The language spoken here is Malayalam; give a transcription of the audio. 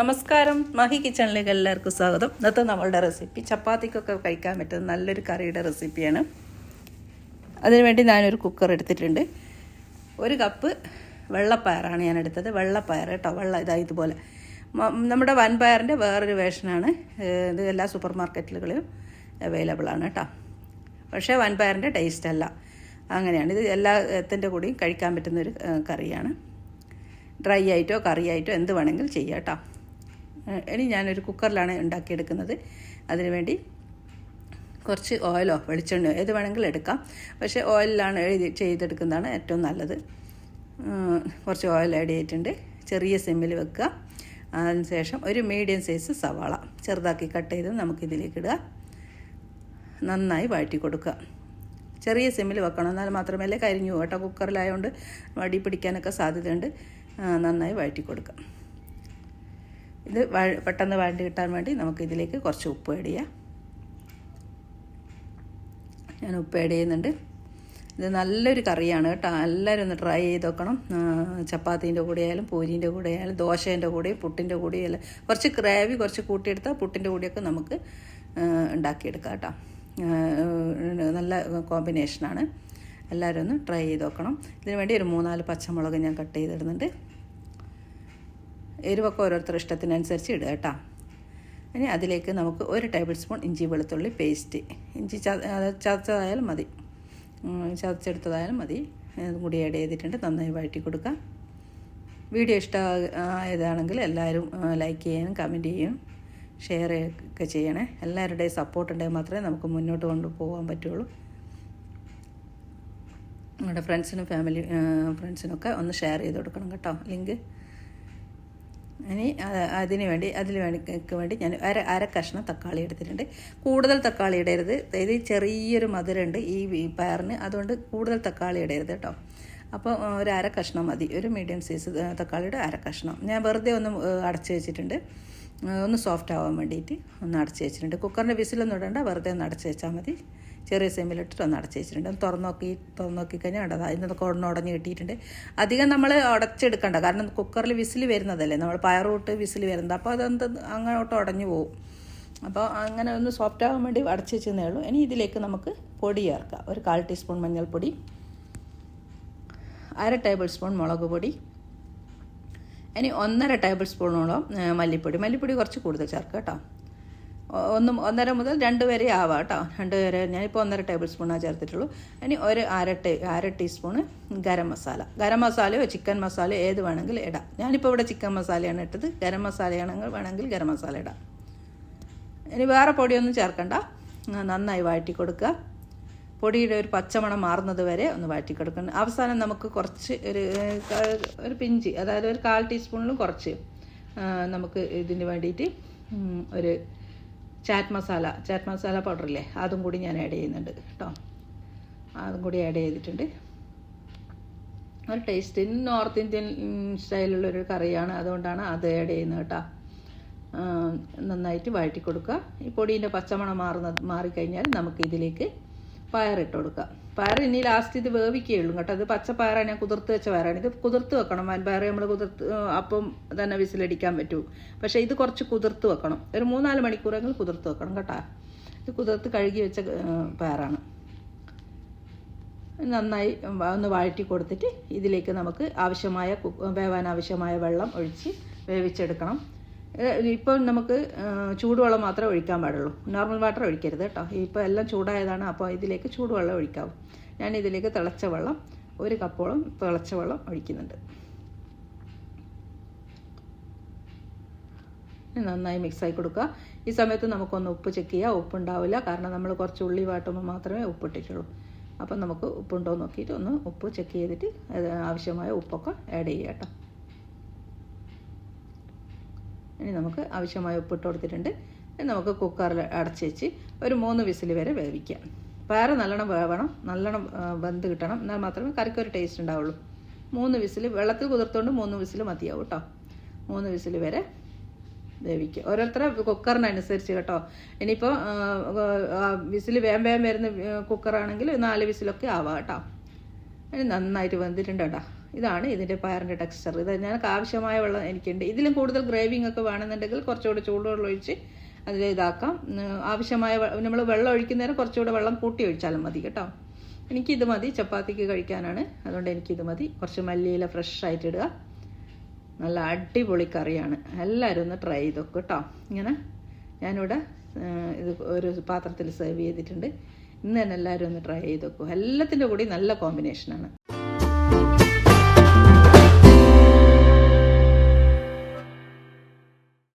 നമസ്കാരം, മഹി കിച്ചണിലേക്ക് എല്ലാവർക്കും സ്വാഗതം. ഇന്നത്തെ നമ്മളുടെ റെസിപ്പി ചപ്പാത്തിക്കൊക്കെ കഴിക്കാൻ പറ്റുന്ന നല്ലൊരു കറിയുടെ റെസിപ്പിയാണ്. അതിനുവേണ്ടി ഞാനൊരു കുക്കർ എടുത്തിട്ടുണ്ട്. 1 കപ്പ് വെള്ളപ്പയറാണ് ഞാൻ എടുത്തത്. വെള്ളപ്പയർ കേട്ടോ, ഇതുപോലെ നമ്മുടെ വൻപയറിൻ്റെ വേറൊരു വേർഷനാണ് ഇത്. എല്ലാ സൂപ്പർ മാർക്കറ്റുകളിലും അവൈലബിൾ ആണ് കേട്ടോ. പക്ഷേ വൻപയറിൻ്റെ ടേസ്റ്റ് അല്ല, അങ്ങനെയാണ്. ഇത് എല്ലാത്തിൻ്റെ കൂടെയും കഴിക്കാൻ പറ്റുന്നൊരു കറിയാണ്. ഡ്രൈ ആയിട്ടോ കറി ആയിട്ടോ എന്ത് വേണമെങ്കിലും ചെയ്യാം കേട്ടോ. ഇനി ഞാനൊരു കുക്കറിലാണ് ഉണ്ടാക്കിയെടുക്കുന്നത്. അതിനുവേണ്ടി കുറച്ച് ഓയിലോ വെളിച്ചെണ്ണയോ ഏത് വേണമെങ്കിലും എടുക്കാം. പക്ഷേ ഓയിലാണ് ചെയ്തെടുക്കുന്നതാണ് ഏറ്റവും നല്ലത്. കുറച്ച് ഓയിൽ ആഡ് ചെയ്തിട്ടുണ്ട്. ചെറിയ സിമ്മിൽ വെക്കുക. അതിനുശേഷം ഒരു മീഡിയം സൈസ് സവാള ചെറുതാക്കി കട്ട് ചെയ്ത് നമുക്കിതിലേക്ക് ഇടുക. നന്നായി വഴറ്റി കൊടുക്കുക. ചെറിയ സിമ്മിൽ വെക്കണം, എന്നാൽ മാത്രമേ കരിഞ്ഞു കേട്ടോ. കുക്കറിലായതുകൊണ്ട് വടി പിടിക്കാനൊക്കെ സാധ്യതയുണ്ട്. നന്നായി വഴറ്റി കൊടുക്കുക. ഇത് പെട്ടെന്ന് വഴറ്റി കിട്ടാൻ വേണ്ടി നമുക്കിതിലേക്ക് കുറച്ച് ഉപ്പ് ആഡ് ചെയ്യാം. ഞാൻ ഉപ്പ് ആഡ് ചെയ്യുന്നുണ്ട്. ഇത് നല്ലൊരു കറിയാണ് കേട്ടോ. എല്ലാവരും ഒന്ന് ട്രൈ ചെയ്ത് നോക്കണം. ചപ്പാത്തീൻ്റെ കൂടെ ആയാലും പൂരീൻ്റെ കൂടെ ആയാലും ദോശേൻ്റെ കൂടെയും പുട്ടിൻ്റെ കൂടെയും എല്ലാം കുറച്ച് ഗ്രേവി കുറച്ച് കൂട്ടിയെടുത്താൽ പുട്ടിൻ്റെ കൂടെയൊക്കെ നമുക്ക് ഉണ്ടാക്കിയെടുക്കാം കേട്ടോ. നല്ല കോമ്പിനേഷനാണ്. എല്ലാവരും ഒന്ന് ട്രൈ ചെയ്ത് നോക്കണം. ഇതിന് വേണ്ടി ഒരു 3-4 പച്ചമുളക് ഞാൻ കട്ട് ചെയ്തിടുന്നുണ്ട്. എരിവൊക്കെ ഓരോരുത്തരുടെ ഇഷ്ടത്തിനനുസരിച്ച് ഇടുക കേട്ടോ. ഇനി അതിലേക്ക് നമുക്ക് 1 ടേബിൾ സ്പൂൺ ഇഞ്ചി വെളുത്തുള്ളി പേസ്റ്റ്, ഇഞ്ചി ചതച്ചതായാലും മതി, ചതച്ചെടുത്തതായാലും മതി, അതും കൂടി ആഡ് ചെയ്തിട്ടുണ്ട്. നന്നായി വഴറ്റി കൊടുക്കുക. വീഡിയോ ഇഷ്ടമായതാണെങ്കിൽ എല്ലാവരും ലൈക്ക് ചെയ്യാനും കമൻറ്റ് ചെയ്യും, ഷെയർ ഒക്കെ ചെയ്യണേ. എല്ലാവരുടെയും സപ്പോർട്ട് ഉണ്ടെങ്കിൽ മാത്രമേ നമുക്ക് മുന്നോട്ട് കൊണ്ടുപോകാൻ പറ്റുള്ളൂ. നിങ്ങളുടെ ഫ്രണ്ട്സിനും ഫ്രണ്ട്സിനൊക്കെ ഒന്ന് ഷെയർ ചെയ്ത് കൊടുക്കണം കേട്ടോ, ലിങ്ക്. ഇനി അതിന് വേണ്ടി ഞാൻ അര കഷ്ണം തക്കാളി എടുത്തിട്ടുണ്ട്. കൂടുതൽ തക്കാളി ഇടരുത്. ഇത് ചെറിയൊരു മധുരമുണ്ട് ഈ പയറിന്, അതുകൊണ്ട് കൂടുതൽ തക്കാളി ഇടരുത് കേട്ടോ. അപ്പോൾ ഒരു അര കഷ്ണം മതി. ഒരു മീഡിയം സൈസ് തക്കാളിയുടെ അര കഷ്ണം ഞാൻ വെറുതെ ഒന്ന് അടച്ച് വെച്ചിട്ടുണ്ട്. ഒന്ന് സോഫ്റ്റ് ആവാൻ വേണ്ടിയിട്ട് ഒന്ന് അടച്ച് വെച്ചിട്ടുണ്ട്. കുക്കറിൻ്റെ വിസിലൊന്നും ഇടണ്ട, വെറുതെ ഒന്ന് അടച്ച് വെച്ചാൽ മതി. ചെറിയ സിമ്മിലിട്ടിട്ട് ഒന്ന് അടച്ച് വെച്ചിട്ടുണ്ട്. തുറന്നു നോക്കിക്കഴിഞ്ഞാൽ ഉണ്ടതാ ഇന്നൊക്കെ ഉടഞ്ഞ് കിട്ടിയിട്ടുണ്ട്. അധികം നമ്മൾ അടച്ചെടുക്കണ്ട, കാരണം കുക്കറിൽ വിസിൽ വരുന്നതല്ലേ, നമ്മൾ പയറൂട്ട് വിസിൽ വരുന്നത്. അപ്പോൾ അതെന്ത് അങ്ങോട്ട് ഉടഞ്ഞു പോകും. അപ്പോൾ അങ്ങനെ ഒന്ന് സോഫ്റ്റ് ആവാൻ വേണ്ടി അടച്ച് വെച്ചതേ ഉള്ളൂ. ഇനി ഇതിലേക്ക് നമുക്ക് പൊടി ചേർക്കാം. ഒരു 1/4 ടീസ്പൂൺ മഞ്ഞൾപ്പൊടി, 1/2 ടേബിൾ സ്പൂൺ മുളക് പൊടി, ഇനി 1/2 ടേബിൾ സ്പൂണോളം മല്ലിപ്പൊടി കുറച്ച് കൂടുതൽ ചേർക്കുക കേട്ടോ. 1.5 മുതൽ 2 വരെ ആവാം കേട്ടോ. 2 വരെ ഞാനിപ്പോൾ 1.5 ടേബിൾ സ്പൂണാണ് ചേർത്തിട്ടുള്ളൂ. ഇനി ഒരു അര ടീസ്പൂണ് ഗരം മസാലയോ ചിക്കൻ മസാലയോ ഏത് വേണമെങ്കിലും ഇടാം. ഞാനിപ്പോൾ ഇവിടെ ചിക്കൻ മസാലയാണ് ഇട്ടത്. ഗരം മസാലയാണെങ്കിൽ വേണമെങ്കിൽ ഗരം മസാല ഇടാം. ഇനി വേറെ പൊടിയൊന്നും ചേർക്കണ്ട. നന്നായി വഴറ്റി കൊടുക്കുക. പൊടിയുടെ ഒരു പച്ചമണം മാറുന്നത് വരെ ഒന്ന് വഴറ്റി കൊടുക്കണം. അവസാനം നമുക്ക് കുറച്ച് ഒരു പിഞ്ച്, അതായത് ഒരു 1/4 ടീസ്പൂണിലും കുറച്ച് നമുക്ക് ഇതിന് വേണ്ടിയിട്ട് ഒരു ചാറ്റ് മസാല പൗഡറില്ലേ, അതും കൂടി ഞാൻ ആഡ് ചെയ്യുന്നുണ്ട് കേട്ടോ. അതും കൂടി ആഡ് ചെയ്തിട്ടുണ്ട്. ഒരു ടേസ്റ്റിന് നോർത്ത് ഇന്ത്യൻ സ്റ്റൈലുള്ളൊരു കറിയാണ്, അതുകൊണ്ടാണ് അത് ആഡ് ചെയ്യുന്നത് കേട്ടോ. നന്നായിട്ട് വഴറ്റി കൊടുക്കുക. ഈ പൊടീൻ്റെ പച്ചമണം മാറിക്കഴിഞ്ഞാൽ നമുക്ക് ഇതിലേക്ക് പയറിട്ട് കൊടുക്കുക. പയർ ഇനി ലാസ്റ്റ് ഇത് വേവിക്കുകയുള്ളൂ കേട്ടോ. അത് പച്ചപ്പയറാണ്, ഞാൻ കുതിർത്ത് വെച്ച പയറാണ്. ഇത് കുതിർത്ത് വെക്കണം. വൻപയർ നമ്മൾ അപ്പം തന്നെ വിസിലടിക്കാൻ പറ്റൂ. പക്ഷേ ഇത് കുറച്ച് കുതിർത്ത് വെക്കണം. ഒരു 3-4 മണിക്കൂറെങ്കിലും കുതിർത്ത് വെക്കണം കേട്ടോ. ഇത് കുതിർത്ത് കഴുകി വെച്ച പയറാണ്. നന്നായി ഒന്ന് വഴറ്റി കൊടുത്തിട്ട് ഇതിലേക്ക് നമുക്ക് വേവാൻ ആവശ്യമായ വെള്ളം ഒഴിച്ച് വേവിച്ചെടുക്കണം. ഇപ്പോൾ നമുക്ക് ചൂടുവെള്ളം മാത്രമേ ഒഴിക്കാൻ പാടുള്ളൂ, നോർമൽ വാട്ടർ ഒഴിക്കരുത് കേട്ടോ. ഇപ്പോൾ എല്ലാം ചൂടായതാണ്, അപ്പോൾ ഇതിലേക്ക് ചൂടുവെള്ളം ഒഴിക്കാവും. ഞാൻ ഇതിലേക്ക് തിളച്ച വെള്ളം 1 കപ്പോളം തിളച്ച വെള്ളം ഒഴിക്കുന്നുണ്ട്. നന്നായി മിക്സായി കൊടുക്കുക. ഈ സമയത്ത് നമുക്കൊന്ന് ഉപ്പ് ചെക്ക് ചെയ്യുക. ഉപ്പുണ്ടാവില്ല, കാരണം നമ്മൾ കുറച്ച് ഉള്ളി വാട്ടുമ്പോൾ മാത്രമേ ഉപ്പിട്ടിട്ടുള്ളൂ. അപ്പം നമുക്ക് ഉപ്പുണ്ടോ നോക്കിയിട്ട് ഒന്ന് ഉപ്പ് ചെക്ക് ചെയ്തിട്ട് ആവശ്യമായ ഉപ്പൊക്കെ ആഡ് ചെയ്യുക കേട്ടോ. ഇനി നമുക്ക് ആവശ്യമായ ഉപ്പിട്ട് കൊടുത്തിട്ടുണ്ട്. നമുക്ക് കുക്കറിൽ അടച്ച് വെച്ച് ഒരു 3 വിസിൽ വരെ വേവിക്കാം. പയർ നല്ലോണം വേവണം, നല്ലോണം വെന്ത് കിട്ടണം, എന്നാൽ മാത്രമേ കറിക്കൊരു ടേസ്റ്റ് ഉണ്ടാവുള്ളൂ. 3 വിസിൽ വെള്ളത്തിൽ കുതിർത്തുകൊണ്ട് 3 വിസിൽ മതിയാവും കേട്ടോ. 3 വിസിൽ വരെ വേവിക്കുക. ഓരോരുത്തരുടെ കുക്കറിനനുസരിച്ച് കേട്ടോ. ഇനിയിപ്പോൾ വിസിൽ വേഗം വരുന്ന കുക്കറാണെങ്കിൽ 4 വിസിലൊക്കെ ആവാം കേട്ടോ. ഇനി നന്നായിട്ട് വെന്തിട്ടുണ്ട് കേട്ടോ. ഇതാണ് ഇതിൻ്റെ പയറിൻ്റെ ടെക്സ്ചർ. ഇത് ഞങ്ങൾക്ക് ആവശ്യമായ വെള്ളം എനിക്കുണ്ട്. ഇതിലും കൂടുതൽ ഗ്രേവിങ് ഒക്കെ വേണമെന്നുണ്ടെങ്കിൽ കുറച്ചുകൂടെ ചൂടുവെള്ളം ഒഴിച്ച് അതിൽ ഇതാക്കാം. ആവശ്യമായ നമ്മൾ വെള്ളം ഒഴിക്കുന്നേരം കുറച്ചുകൂടെ വെള്ളം കൂട്ടി ഒഴിച്ചാലും മതി കേട്ടോ. എനിക്കിത് മതി, ചപ്പാത്തിക്ക് കഴിക്കാനാണ്, അതുകൊണ്ട് എനിക്കിത് മതി. കുറച്ച് മല്ലിയില ഫ്രഷ് ആയിട്ട് ഇടുക. നല്ല അടിപൊളി കറിയാണ്. എല്ലാവരും ഒന്ന് ട്രൈ ചെയ്ത് നോക്കും കേട്ടോ. ഇങ്ങനെ ഞാനിവിടെ ഇത് ഒരു പാത്രത്തിൽ സെർവ് ചെയ്തിട്ടുണ്ട്. ഇന്ന് തന്നെ എല്ലാവരും ഒന്ന് ട്രൈ ചെയ്ത് നോക്കും. എല്ലാത്തിൻ്റെ കൂടി നല്ല കോമ്പിനേഷനാണ്.